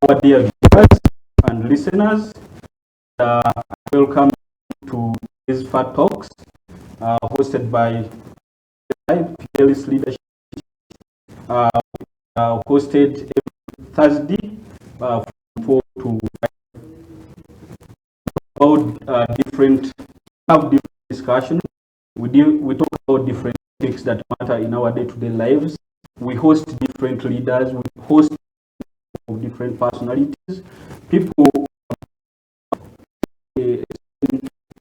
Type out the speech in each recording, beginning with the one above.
Our dear viewers and listeners, welcome to these Fat Talks hosted by Fidelis Leadership hosted every Thursday from 4 to 5 about different discussions. We talk about different topics that matter in our day-to-day lives. We host different leaders. We host of different personalities, people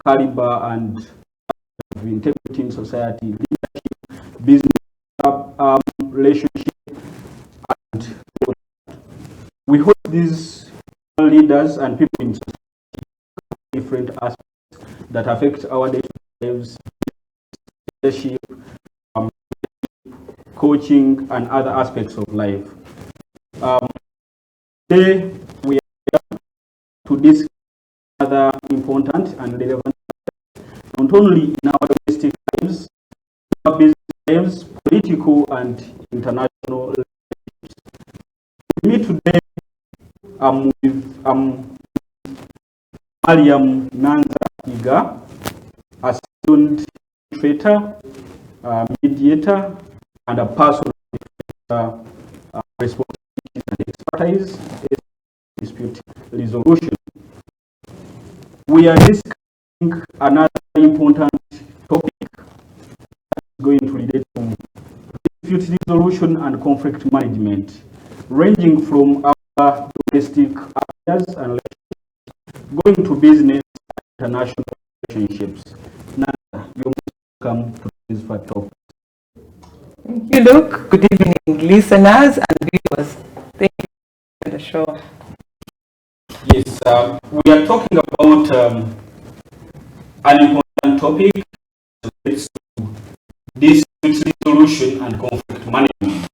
caliber and integrity in society, leadership, business, relationship, and we hope these leaders and people in society different aspects that affect our daily lives, leadership, coaching, and other aspects of life. Today we are here to discuss other important and relevant not only in our domestic lives, our business lives, political and international relationships. With me today, I'm with Mariam Nanza Iga, a seasoned arbitrator, mediator, and a person with responsibilities and expertise in dispute resolution. We are discussing another important topic that is going to relate to dispute resolution and conflict management, ranging from our domestic affairs and relationships, going to business and international relationships. Nanza, you're most welcome to this Fat Talk. Thank you, Luke. Good evening, listeners and viewers. Thank you for the show. Yes, we are talking about an important topic relates to dispute resolution and conflict management.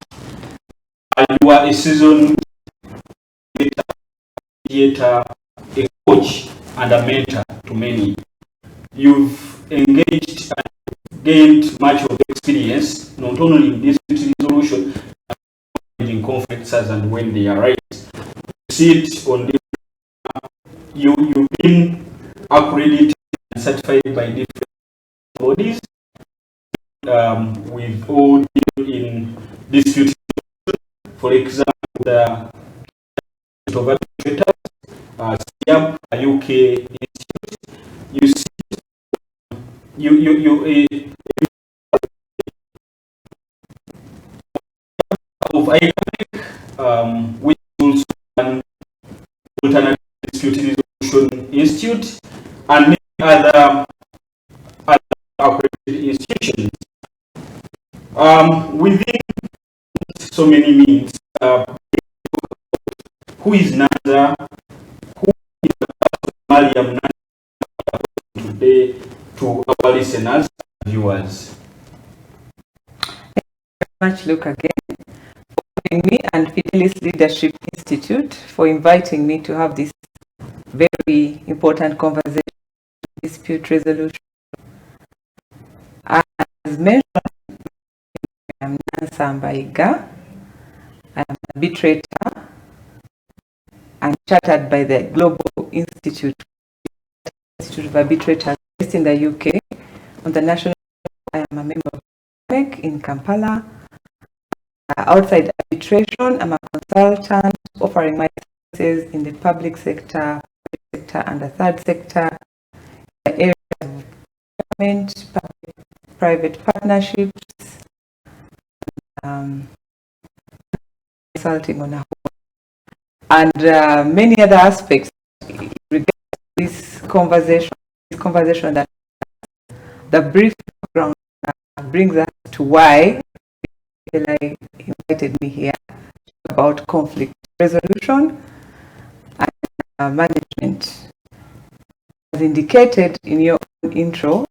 And you are a seasoned mediator, a coach, and a mentor to many. You've engaged and gained much of experience, not only in dispute resolution, but managing conflicts as and when they arise. You see it on this. You've been accredited and certified by different bodies with all in dispute. For example, the Institute of Arbitrators, CIArb, a UK institute. You see, of IARB, which is also an alternative dispute resolution institute, and many other accredited institutions. Within so many means, who is Nanza? Who is Mariam Nanza today to our listeners and viewers? Thank you very much, Luke, again, for having me, and Fidelis Leadership Institute for inviting me to have this very important conversation on dispute resolution. As mentioned, I am Nanza Mariam Iga. I am an arbitrator and chartered by the Global Institute of Arbitrators based in the UK. On the national level, I am a member of MEC in Kampala. Outside arbitration, I'm a consultant offering my services in the public sector, private sector, and the third sector, in the areas of government, private partnerships, consulting on a whole, and many other aspects regarding this conversation that the brief background brings us to why Fidelis invited me here to talk about conflict resolution and management. As indicated in your own intro,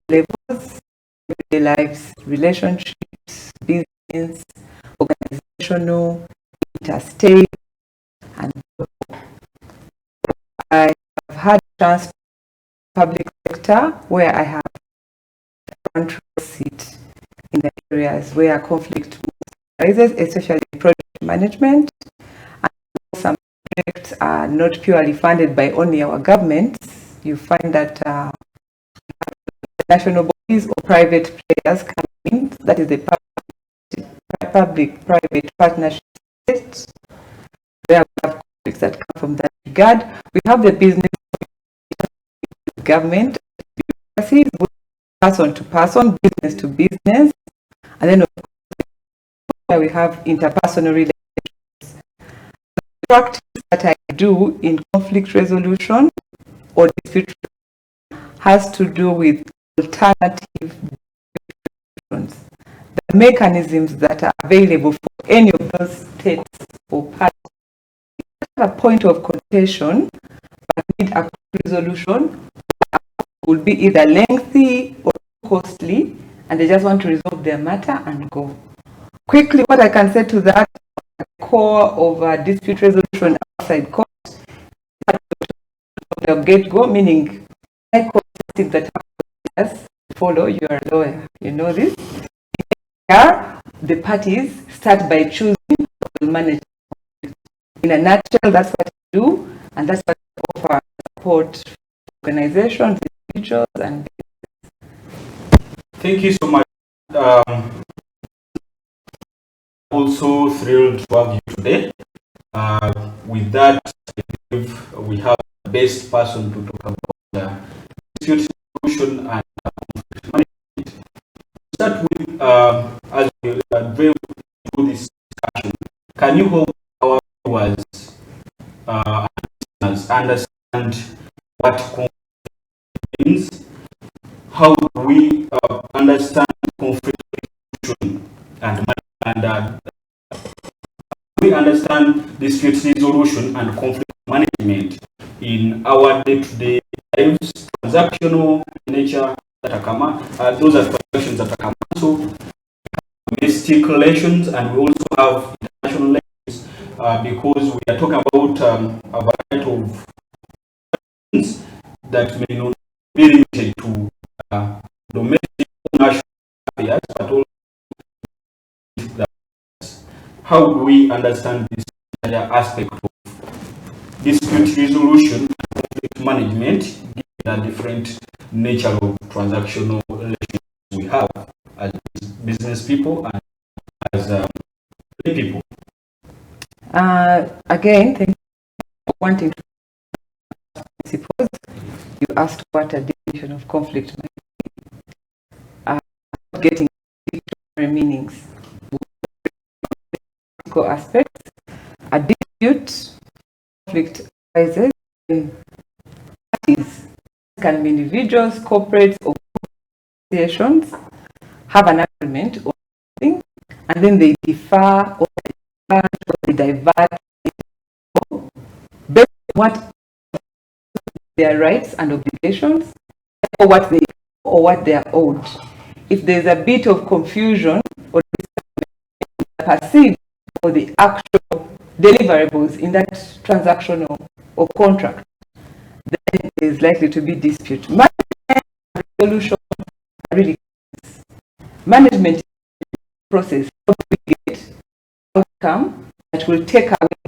levels, everyday lives, relationships, business, organizational, interstate, and global. I have had a chance to public sector where I have a front row seat in the areas where conflict arises, especially project management are not purely funded by only our governments. You find that national bodies or private players come in, that is the public-private partnership. There we have conflicts that come from that regard. We have the business government, person to person, business to business, and then we have interpersonal relations. The practice that I do in conflict resolution or dispute has to do with alternative solutions. The mechanisms that are available for any of those states or parties at a point of contention but need a resolution will be either lengthy or costly, and they just want to resolve their matter and go. Quickly, what I can say to that, the core of dispute resolution outside court, the get-go, meaning I system that has follow, you are a lawyer, you know this. Here, the parties start by choosing to manage. In a nutshell, that's what we do, and that's what we offer support organizations, individuals, and thank you so much. Also thrilled to have you today. With that, I believe we have the best person to talk about dispute solution and conflict management. Start with, as we very through this discussion, can you help our viewers understand what conflict means? How do we understand conflict resolution and we understand dispute resolution and conflict management in our day-to-day lives, transactional nature that are common. Those are transactions that are common. So domestic relations, and we also have international relations because we are talking about a variety of things that may not be limited to domestic national affairs, but also how do we understand this aspect of dispute resolution and conflict management given the different nature of transactional relations we have as business people and as lay people? Again, thank you for wanting to suppose you asked what a definition of conflict might be. Getting dictionary meanings. Aspects. A dispute, conflict arises when parties, can be individuals, corporates, or associations, have an agreement or something, and then they differ or they divert based on what their rights and obligations, or what they are owed. If there's a bit of confusion or perceived or the actual deliverables in that transaction or contract, then there is likely to be dispute. Management resolution really management process how do we get outcome that will take away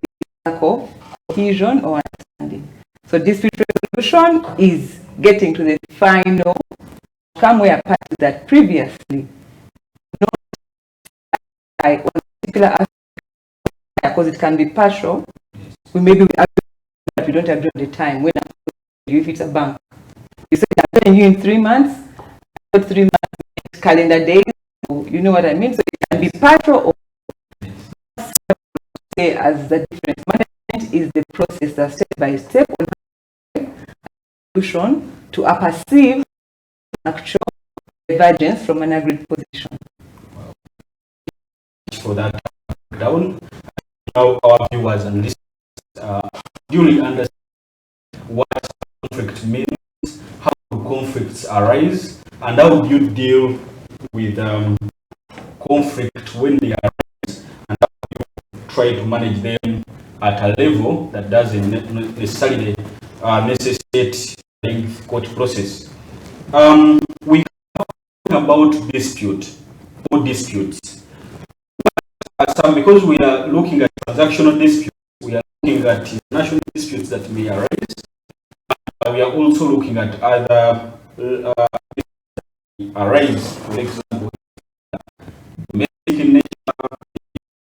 the lack of cohesion or understanding. So dispute resolution is getting to the final outcome where parties that previously not on a particular aspect, because it can be partial. We maybe agree, but we don't agree on the time. When if it's a bank, you say I'm paying you in 3 months, not 3 months calendar days. You know what I mean? So it can be partial or as the difference. Management is the process that step by step solution to a perceived actual divergence from an agreed position. For that down. Now our viewers and listeners duly understand what conflict means, how do conflicts arise, and how do you deal with conflict when they arise, and how do you try to manage them at a level that doesn't necessarily necessitate the court process. We are talking about dispute or disputes. Because we are looking at transactional disputes, we are looking at national disputes that may arise. We are also looking at other arise, for example, domestic in nature,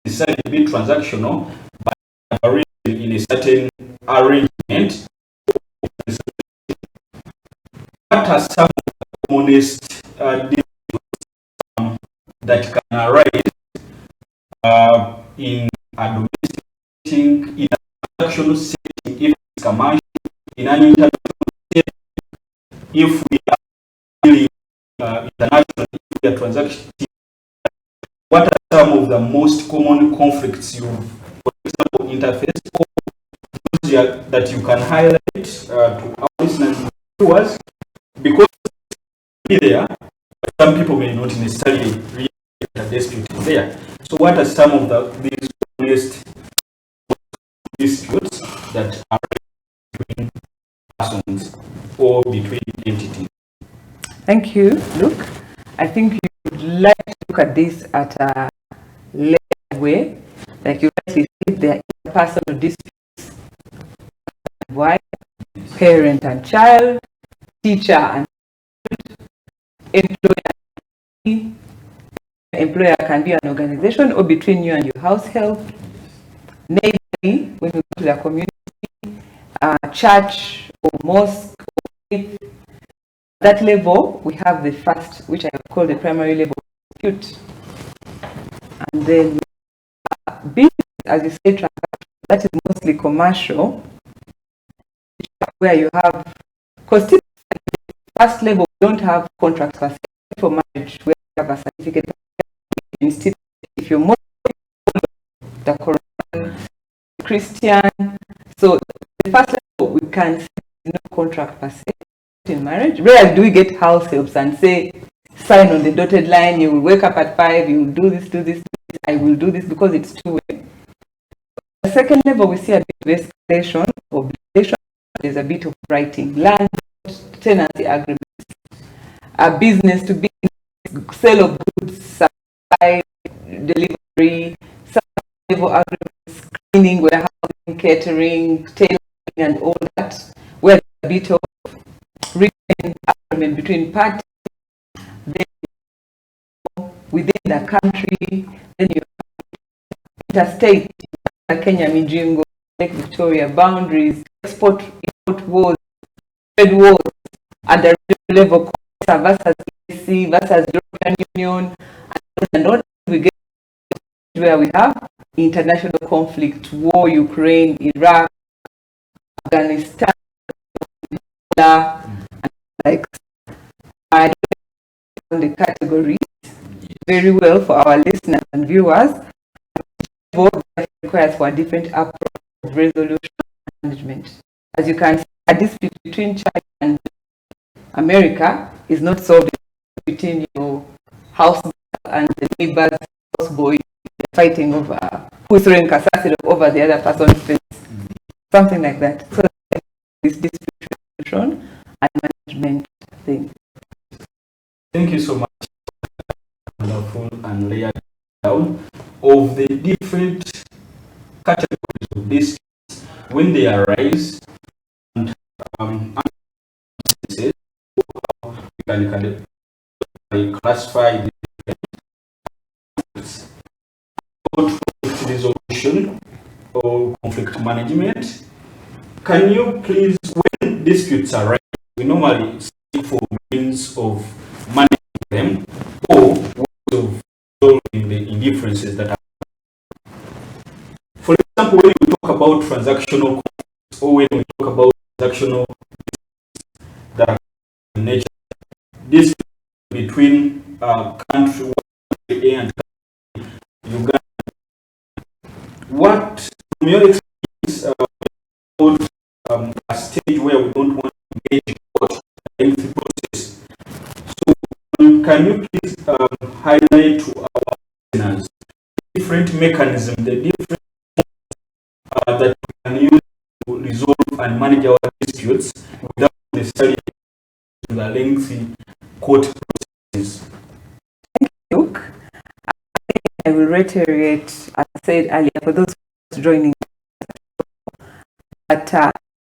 decided to be transactional, but in a certain arrangement. What are some of the commonest that can arise in a domestic setting, in a transactional setting, if it's commercial, in an international setting, if we are really international, if we are transactional? What are some of the most common conflicts you, for example, interface that you can highlight to our listeners and viewers? Because there, some people may not necessarily realize that the dispute is there. So what are some of these biggest disputes that are between persons or between entities? Thank you, Luke. I think you would like to look at this at a layered way. Like you rightly said, there are interpersonal disputes, wife, parent and child, teacher and employer. Employer can be an organization or between you and your house help. Neighborly, when you go to the community, church or mosque or faith. That level, we have the first, which I call the primary level dispute. And then business, as you say, that is mostly commercial, where you have, because first level, we don't have contracts for marriage, where you have a certificate. Instead, if you're more the Quran, Christian, so the first level, we can say no contract per se in marriage. Rarely do we get house helps and say, sign on the dotted line, you will wake up at 5, you will do this, I will do this, because it's two-way. The second level, we see a bit of escalation, obligation, there's a bit of writing, land, tenancy agreements, a business to be sale of goods, supply, delivery, some level agreements, cleaning, warehousing, catering, tailoring, and all that, where there's a bit of written agreement between parties, then within the country, then you have interstate, Kenya, Mijingo, Lake Victoria, boundaries, export, import wars, trade wars, at the level, versus EC versus European Union, and all we get where we have international conflict, war, Ukraine, Iraq, Afghanistan, and like I don't know the categories very well for our listeners and viewers. Both requires for a different approach of resolution management. As you can see, a dispute between China and America is not solved between your house and the neighbor's houseboy fighting over who is throwing casacid over the other person's face. Something like that. So this dispute resolution and management thing. Thank you so much. Wonderful and layered down of the different categories of disputes when they arise, and we can classify the conflict resolution or conflict management. Can you please, when disputes arise, we normally seek for means of managing them or ways of resolving the indifferences that are. For example, when we talk about transactional conflicts or when we talk about transactional that are in nature, this between country A and country Uganda. What, from your experience, about a stage where we don't want to engage in lengthy process? So, can you please highlight to our listeners different mechanisms, the different that we can use to resolve and manage our disputes without necessarily the lengthy court processes? Thank you, Luke. I will reiterate, as I said earlier, for those joining, But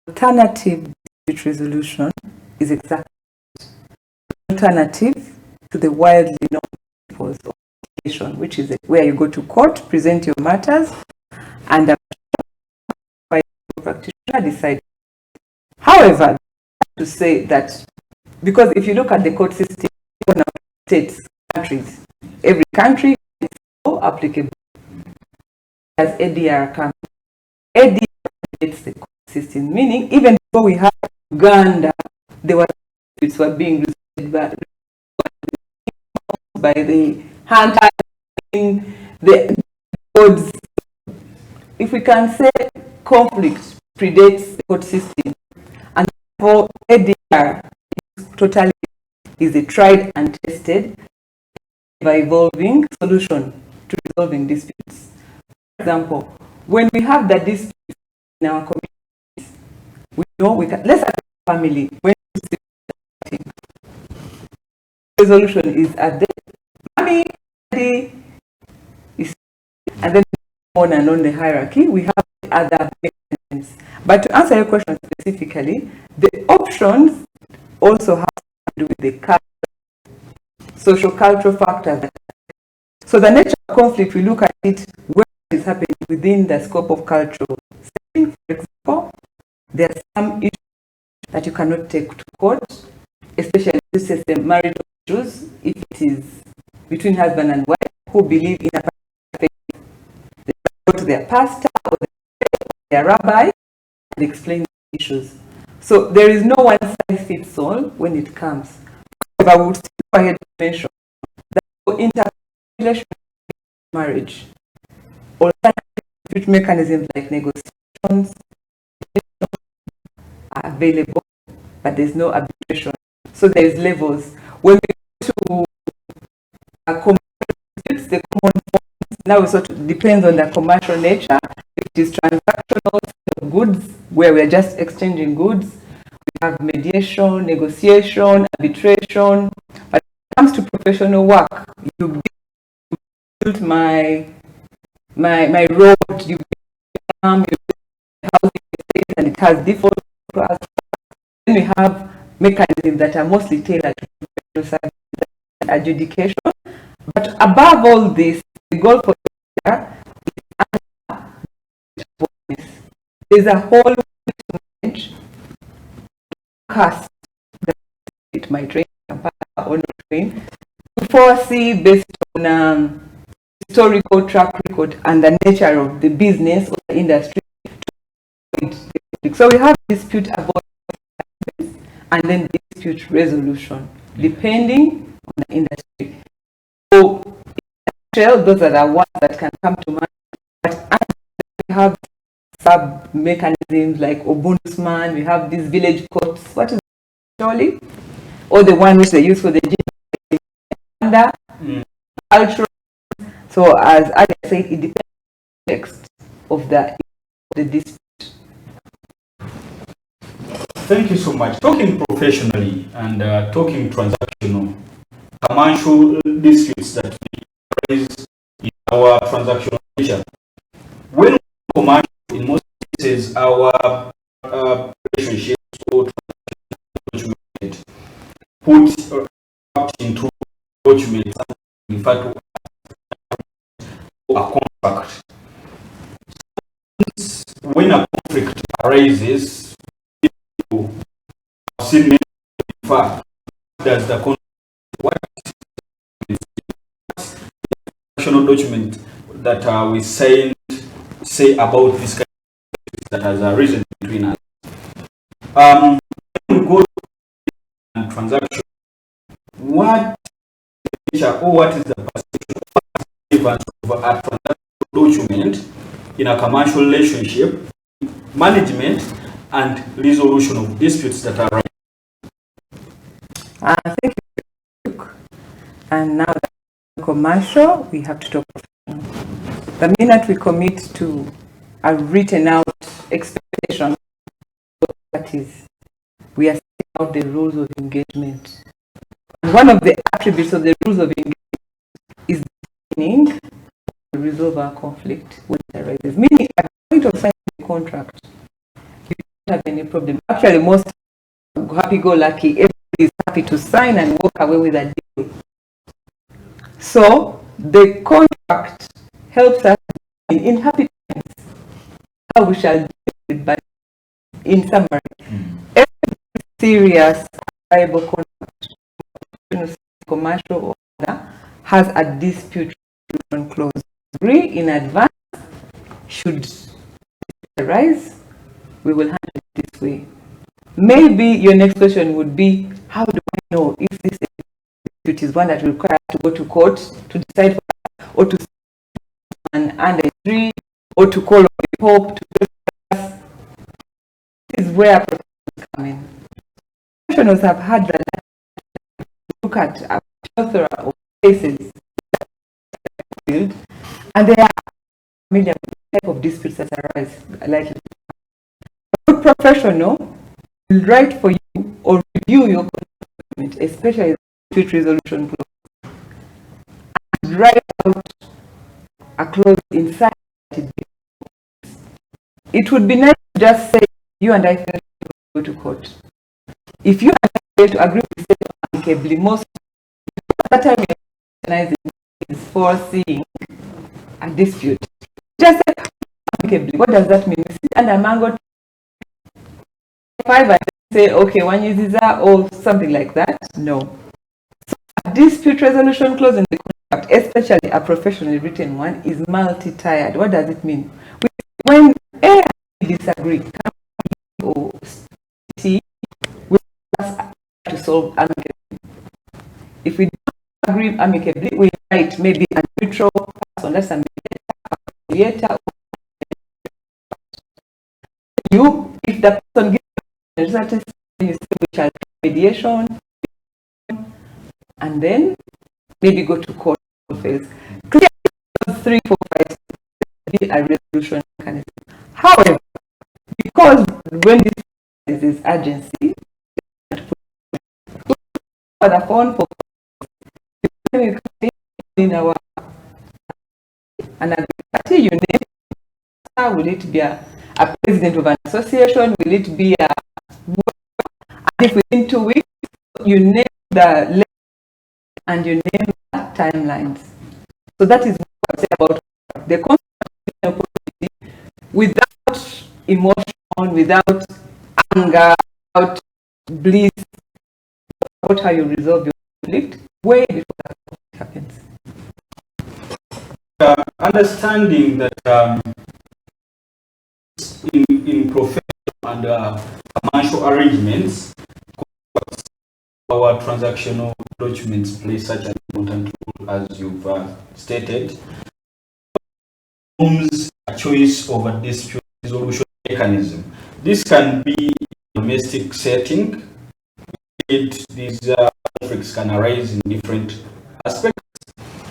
alternative dispute resolution is exactly alternative to the widely known principles of litigation, which is where you go to court, present your matters, and a practitioner decides. However, to say that, because if you look at the court system in states, countries, every country is so applicable. As ADR comes, ADR relates the court system, meaning even before we have Uganda, there were disputes were being resolved by the hunter in the codes. If we can say conflict predates the court system, and therefore ADR is totally is a tried and tested, ever-evolving solution to resolving disputes. For example, when we have the disputes in our communities, we know we can, let's say family, when resolution is at the mommy, daddy, and then on and on the hierarchy, we have other mechanisms. But to answer your question specifically, the options also have to do with the social cultural factors. So the nature of conflict, we look at it where it is happening within the scope of cultural setting. For example, there are some issues that you cannot take to court, especially this is the marital issues, if it is between husband and wife who believe in a faith. They go to their pastor or their rabbi and explain the issues. So there is no one size fits all when it comes. However, we will still go ahead to mention that for interrelationship marriage, alternative mechanisms like negotiations are available, but there's no arbitration. So there's levels. When we go to the common forms, now it sort of depends on the commercial nature. If it is transactional goods, where we're just exchanging goods, we have mediation, negotiation, arbitration. But when it comes to professional work, you build my road, you build housing estate, and it has default class. Then we have mechanisms that are mostly tailored to professional service and adjudication. But above all this, the goal for there's a whole knowledge cast that it might train or not train to foresee based on historical track record and the nature of the business or the industry. So we have dispute avoidance and then dispute resolution, depending on the industry. So, those are the ones that can come to mind. But we have sub mechanisms like ombudsman, we have these village courts. What is it, Charlie? Or the one which they use for the gender, cultural. So, as I said, it depends on the context of the dispute. Thank you so much. Talking professionally and talking transactional, commercial disputes that we raise in our transactional nature. When commercial, in most cases, our relationships or document put into documents referred to a contract. When a conflict arises, you have seen many refer does the contract. What is the document that we say about this kind of that has arisen between us? When we go to transaction, what nature or what is the perception of a transaction document in a commercial relationship, management and resolution of disputes that arise? Thank you, Luke. And now, commercial, we have to talk professional. The minute we commit to a written out expectation, that is, we are setting out the rules of engagement. And one of the attributes of the rules of engagement is meaning to resolve our conflict when it arises. Meaning, at the point of signing the contract, you any problem. Actually, most happy-go-lucky, everybody is happy to sign and walk away with a deal. So the contract helps us in happy times how we shall deal with, but in summary, every serious viable contract, commercial or other, has a dispute resolution clause. Agree in advance. Should it arise, we will handle it this way. Maybe your next question would be, how do I know if this dispute is one that will require to go to court to decide for, or to under a tree, or to call on hope to discuss? This is where professionals come in. Professionals have had that look at a plethora of cases, and they are familiar with the type of disputes that arise. Like a good professional will write for you or review your document, especially the dispute resolution clause, and write out a clause inside it. It would be nice to just say, you and I fail to go to court. If you and I fail to agree with it amicably, most of the time is foreseeing a dispute. Just say amicably. What does that mean? And a mango 5 and say, okay, one uses that or something like that. No. So a dispute resolution clause in the contract, especially a professionally written one, is multi-tiered. What does it mean? When A and B disagree, or C, we have to solve amicably. If we don't agree amicably, we write maybe a neutral person, that's a mediator. You, if the person gives a result, you say we shall mediation, and then maybe go to court phase. Clear 3, 4, 5 be a resolution mechanism. However, because when this is urgency, for the phone for in our another party, you name, will it be a president of an association, will it be a, and if within 2 weeks you name the and you name the timelines. So that is what I say about the concept without emotion, without anger, without bliss, about how you resolve your conflict way before that happens. Understanding that in professional and commercial arrangements, our transactional documents play such an important role as you've stated. Forms a choice of a dispute resolution mechanism. This can be in a domestic setting. These conflicts can arise in different aspects.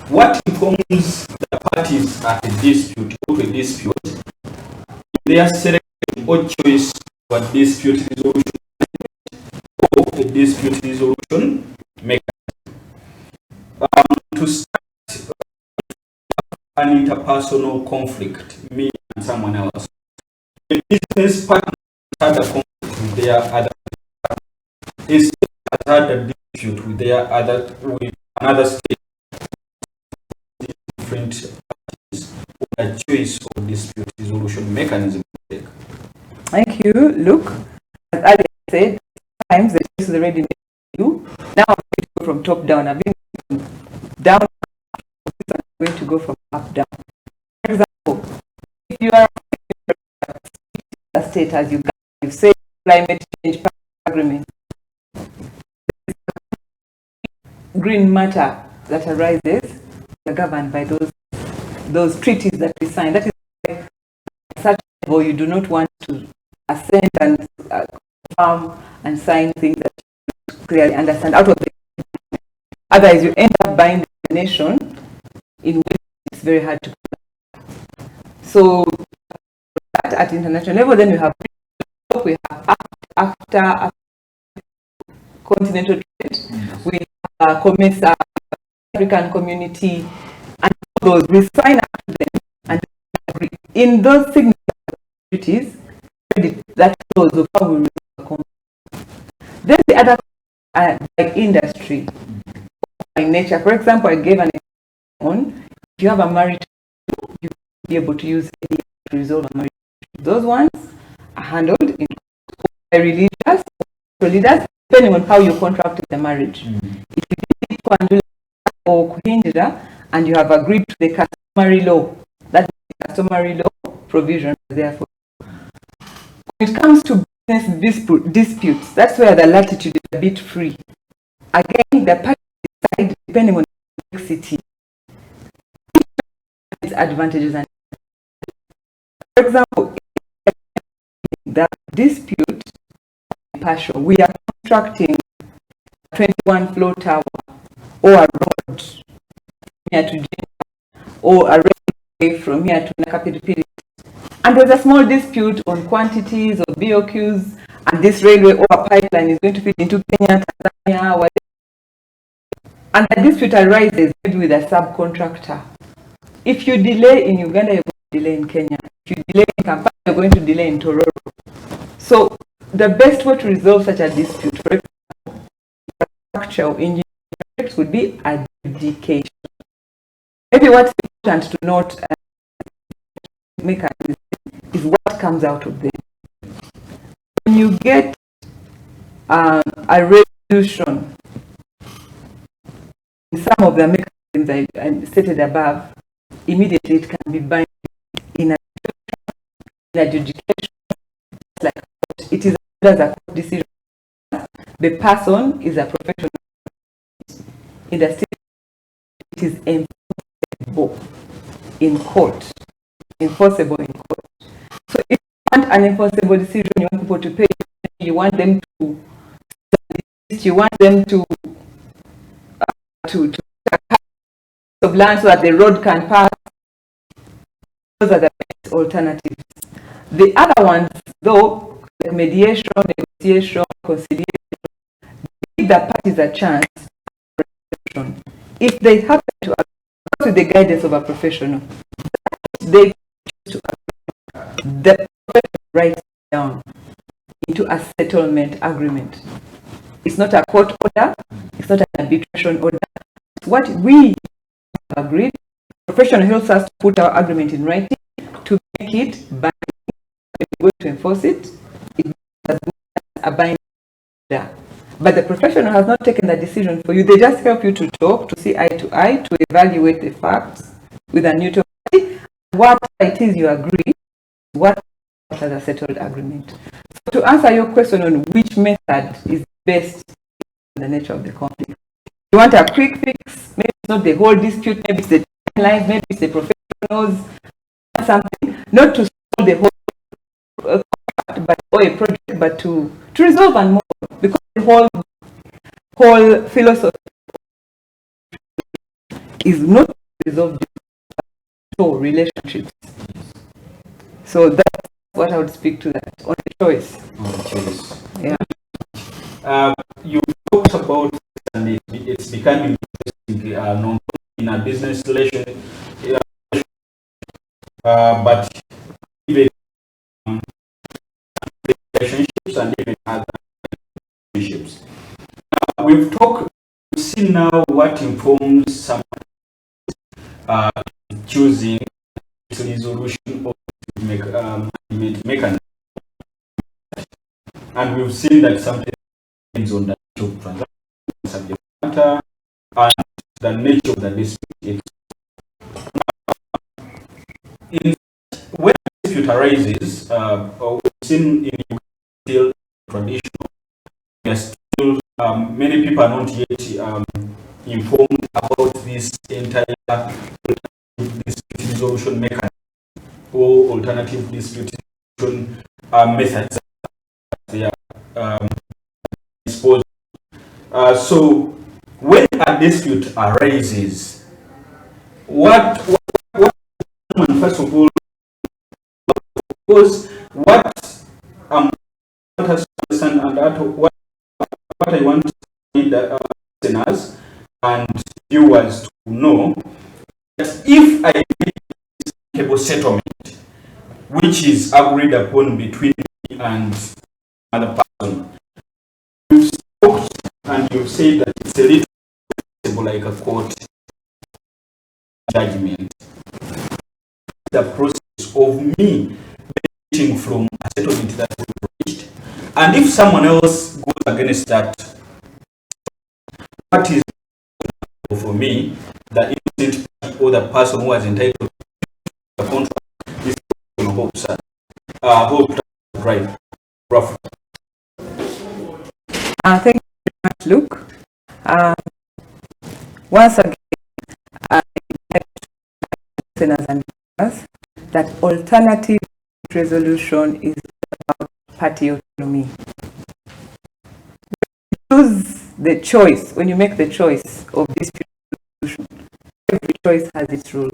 What informs the parties at a dispute or to a dispute? Their selection or choice of a dispute resolution or a dispute resolution mechanism. To start an interpersonal conflict, me and someone else, the business partner had a conflict with their other partner. Is had a dispute with another state, different parties, a choice of dispute resolution mechanism. Thank you, Luke. As I said, sometimes the choice is already made for you. Now I'm going to go from top down. I've been from down, I'm going to go from up down. For example, if you are a state as you say climate change agreement, green matter that arises are governed by those treaties that we sign. That is why at such level you do not want to assent and confirm and sign things that you clearly understand out of the. Otherwise, you end up binding the nation in which it's very hard to. So at international level, then we have after continental trade, we have COMESA, African community, and all those we sign up to them and agree. In those signatories that laws of how we resolve conflict. Then the other like industry, by nature. For example, I gave an example on if you have a marital law, you will be able to use mediation to resolve a marital issue. Those ones are handled in by religious leaders, depending on how you contracted the marriage. If you did it or kuhinjira and you have agreed to the customary law, that is the customary law provision therefore. When it comes to business disputes, that's where the latitude is a bit free. Again, the parties decide depending on the complexity, its advantages and for example, the dispute is partial. We are constructing a 21 floor tower or a road from here to Jinja or a railway from here to Nakapiripiri. And there's a small dispute on quantities of BOQs, and this railway or a pipeline is going to fit into Kenya, Tanzania, whatever. And the dispute arises maybe with a subcontractor. If you delay in Uganda, you're going to delay in Kenya. If you delay in Kampala, you're going to delay in Tororo. So the best way to resolve such a dispute, for example, structural engineering would be adjudication. Maybe what's important to note is what comes out of them. When you get a resolution in some of the mechanisms I stated above, immediately it can be binding in adjudication. Like it is as a court decision. The person is a professional. In the state, it is enforceable in court. Enforceable in court. So if you want an enforceable decision, you want people to pay, you want them to, you want them to of land so that the road can pass. Those are the best alternatives. The other ones, though, like mediation, negotiation, conciliation, give the parties a chance. If they happen to agree with the guidance of a professional, they choose to agree, the professional writes down into a settlement agreement. It's not a court order, it's not an arbitration order. What we have agreed, the professional helps us to put our agreement in writing to make it binding. If we're going to enforce it, it is a binding order. But the professional has not taken the decision for you. They just help you to talk, to see eye to eye, to evaluate the facts with a neutral party. What it is you agree, what as a settled agreement. So to answer your question on which method is best in the nature of the conflict, you want a quick fix, maybe it's not the whole dispute, maybe it's the timelines, maybe it's the professionals, something, not to solve the whole contract, but or a project, but to resolve and more, because the whole philosophy is not to resolve relationships. So that's what I would speak to that on the choice. On the choice. Yeah. You talked about and it's becoming known in a business relation, but even relationships and even other relationships. We've seen now what informs someone choosing resolution or mechanism, and we've seen that sometimes depends on the nature of transaction, subject matter, and the nature of the dispute. When the dispute arises, we've seen in still traditional, still many people are not yet informed about this entire dispute resolution mechanism or alternative dispute resolution methods that they are disposed. So when a dispute arises, what first of all, because what has to understand and what I want the listeners and viewers to know, that if I make a settlement which is agreed upon between and another person. You've spoken and you've said that it's a little like a court judgment. The process of me benefiting from a settlement that we've reached. And if someone else goes against that, what is for me, the innocent party or the person who was entitled to the contract is hope, sir. Hope to drive. Rough. Thank you very much, Luke. Once again, I listeners and viewers that alternative resolution is about party autonomy. When you make the choice of dispute resolution, every choice has its rules.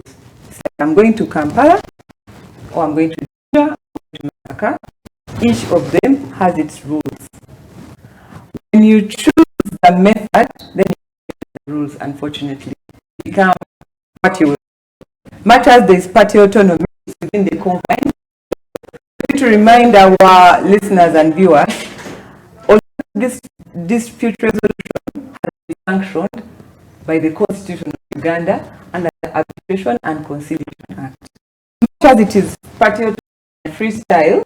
It's like I'm going to Kampala, or I'm going to Jinja, or to Masaka. Each of them has its rules. When you choose the method, then the rules, unfortunately, become what you will. Much as there is party autonomy within the confines, to remind our listeners and viewers, this dispute resolution has been sanctioned by the Constitution of Uganda under the Arbitration and Conciliation Act. Much as it is party autonomy and freestyle,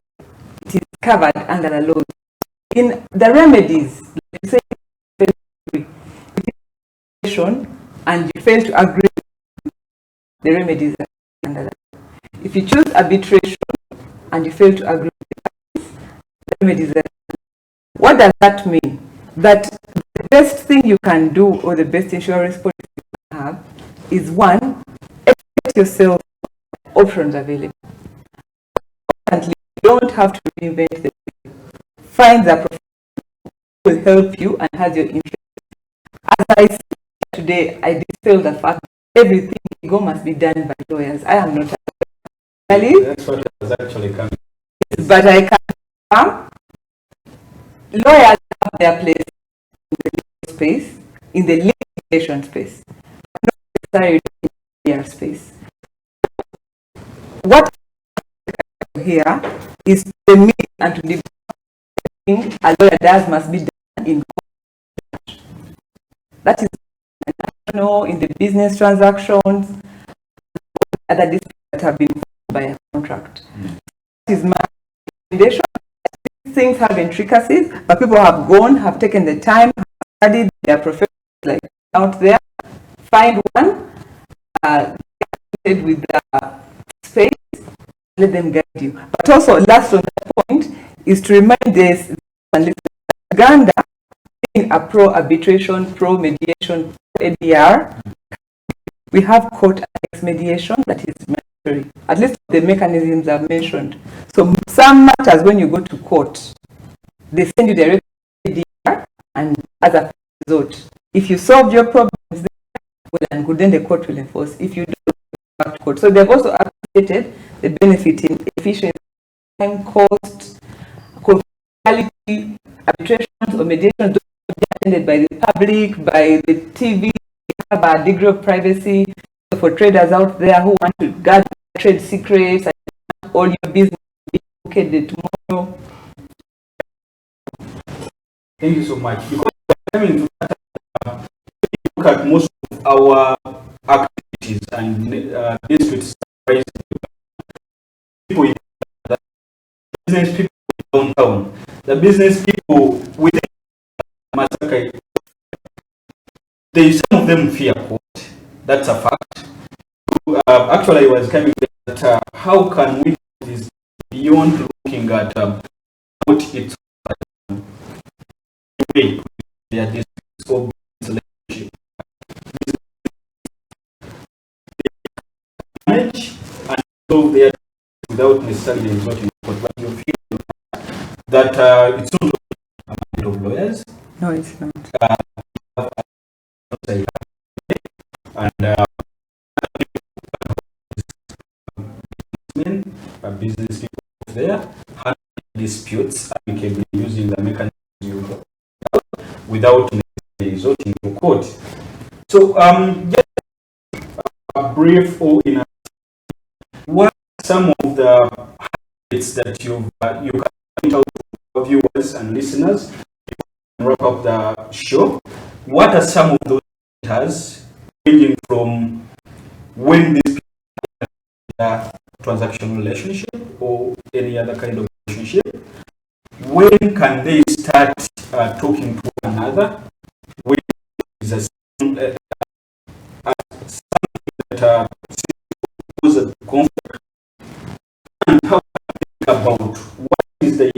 it is covered under the laws. In the remedies, like you say, and you fail to agree, the remedies are under that. If you choose arbitration and you fail to agree with the remedies are. What does that mean? That the best thing you can do, or the best insurance policy you can have, is one, educate yourself options available. You don't have to reinvent the wheel. Find the professional who will help you and has your interest. As I said today, I dispel the fact that everything legal must be done by lawyers. I am not a lawyer. That's what was actually coming. But I can come. Lawyers have their place in the legal space, in the litigation space, not necessarily in the lawyer space. What here is the mean and to the thing a lawyer does must be done in court. That is national, in the business transactions, other disputes that have been formed by a contract. That is my recommendation. Things have intricacies, but people have taken the time, have studied their professions like out there, find one, with the space, let them guide you. But also, last on that point, is to remind this, Uganda being a pro-arbitration, pro-mediation, pro-ADR, we have court-annex mediation that is mandatory. At least the mechanisms are mentioned. So some matters, when you go to court, they send you directly to ADR and as a result. If you solve your problems there, well and good, then the court will enforce. If you don't, go back to court. So they've also appreciated the benefit in efficiency, time, cost, confidentiality, arbitrations or mediations attended by the public, by the TV, have a degree of privacy. So for traders out there who want to guard trade secrets and all your business to be located tomorrow. Thank you so much. Because coming to that, look at most of our activities and disputes people in the business people downtown, the business people within Masaka, some of them fear court. That's a fact. Actually, I was coming at how can we do this beyond looking at what it's way their disputes or relationship. Manage and solve their without necessarily resorting to court. But you feel that it's not a matter of lawyers. No, it's not. And business people there handle disputes amicably using the mechanism without resorting to court. So, just a brief or in what are some of the habits that you can point out our viewers and listeners, wrap up the show, what are some of those matters ranging from when this a transactional relationship or any other kind of relationship? When can they start talking to one another? When is a something that causes conflict? And how to think about what is the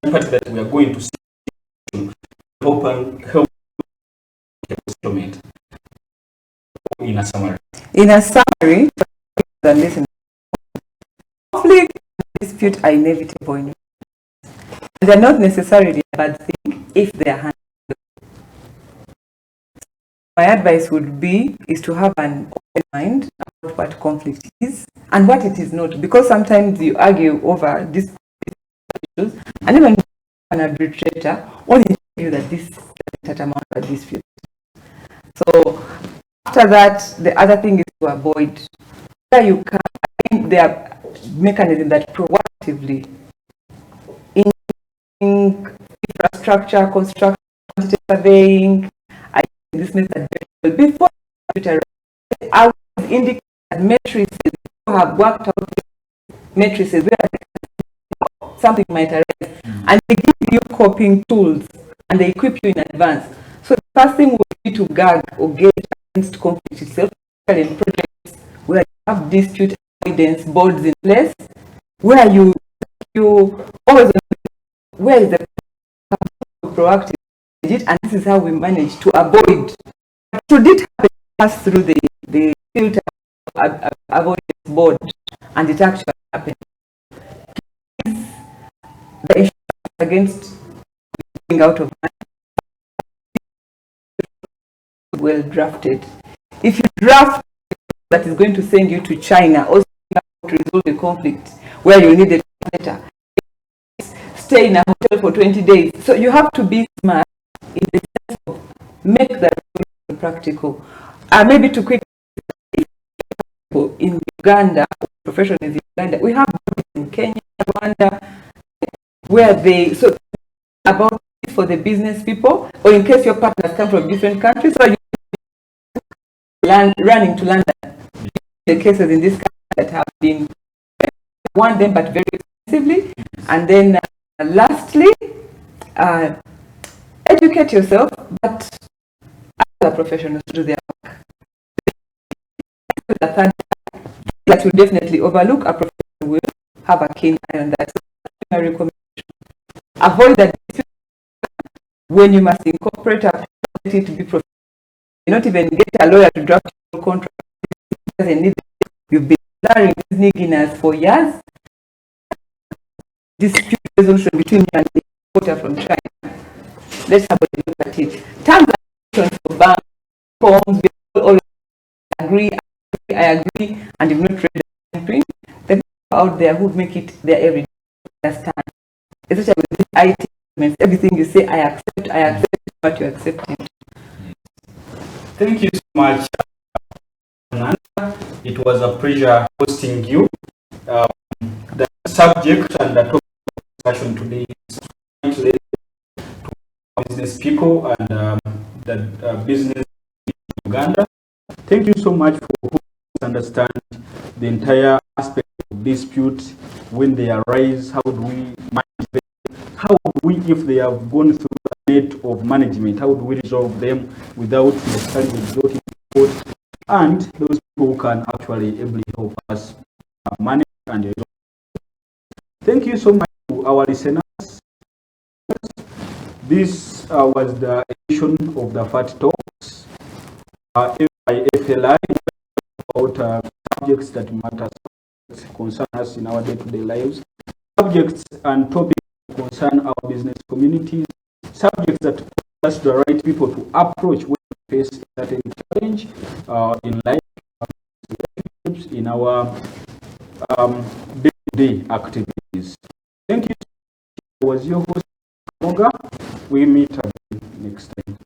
impact that we are going to see to help estimate in a summary? In a summary, listen, conflict and dispute are inevitable. They're not necessarily a bad thing if they are handled. My advice would be to have an open mind about what conflict is and what it is not, because sometimes you argue over these issues, and even an arbitrator only tell you that this doesn't amount to a dispute. So after that, the other thing is to avoid. Where you can, I think there are mechanisms that proactively in infrastructure, construction, quantitative surveying. I think this method before I would indicate that matrices have worked out matrices where something might arise, and they give you coping tools and they equip you in advance. So the first thing would be to gag or gauge against conflict itself, in projects where you have dispute avoidance boards in place, where you always where is the proactive, and this is how we manage to avoid. Should it happen, pass through the filter of avoidance board, and it actually happens. The issue against being out of mind, well drafted. If you draft that is going to send you to China or to resolve a conflict where you need a translator, stay in a hotel for 20 days. So you have to be smart in the sense of make that practical. Maybe to quick in Uganda, professionals in Uganda, we have in Kenya, Rwanda, where they so about for the business people, or in case your partners come from different countries, so you running to London. The cases in this country that have been one them but very extensively, and then lastly, educate yourself, but other professionals to do their work. The third that will definitely overlook, a professional will have a keen eye on that. So my recommendation: avoid that when you must incorporate a it to be professional. You not even get a lawyer to draft your contract. You've been learning these nigginas for years. Dispute resolution between you and the importer from China. Let's have a look at it. Terms and conditions for bank forms, we all agree, I agree, and you've not read the print. The people out there who make it their everyday understand. Especially with these IT documents, everything you say, I accept what you're accepting. Thank you so much, Nanza. It was a pleasure hosting you. The subject and the topic of discussion today is related to business people and the business in Uganda. Thank you so much for understand the entire aspect of dispute when they arise. How do we manage them? How do we, if they have gone through the net of management, how do we resolve them without necessarily resorting to court? And those people can actually able to help us manage and resolve. Thank you so much to our listeners. This was the edition of the FAT Talks by FLI about subjects that matter, concern us in our day-to-day lives, subjects and topics that concern our business communities, subjects that put us the right people to approach when we face a certain challenge in life, in our day-to-day activities. Thank you. I was your host, Kamoga. We meet again next time.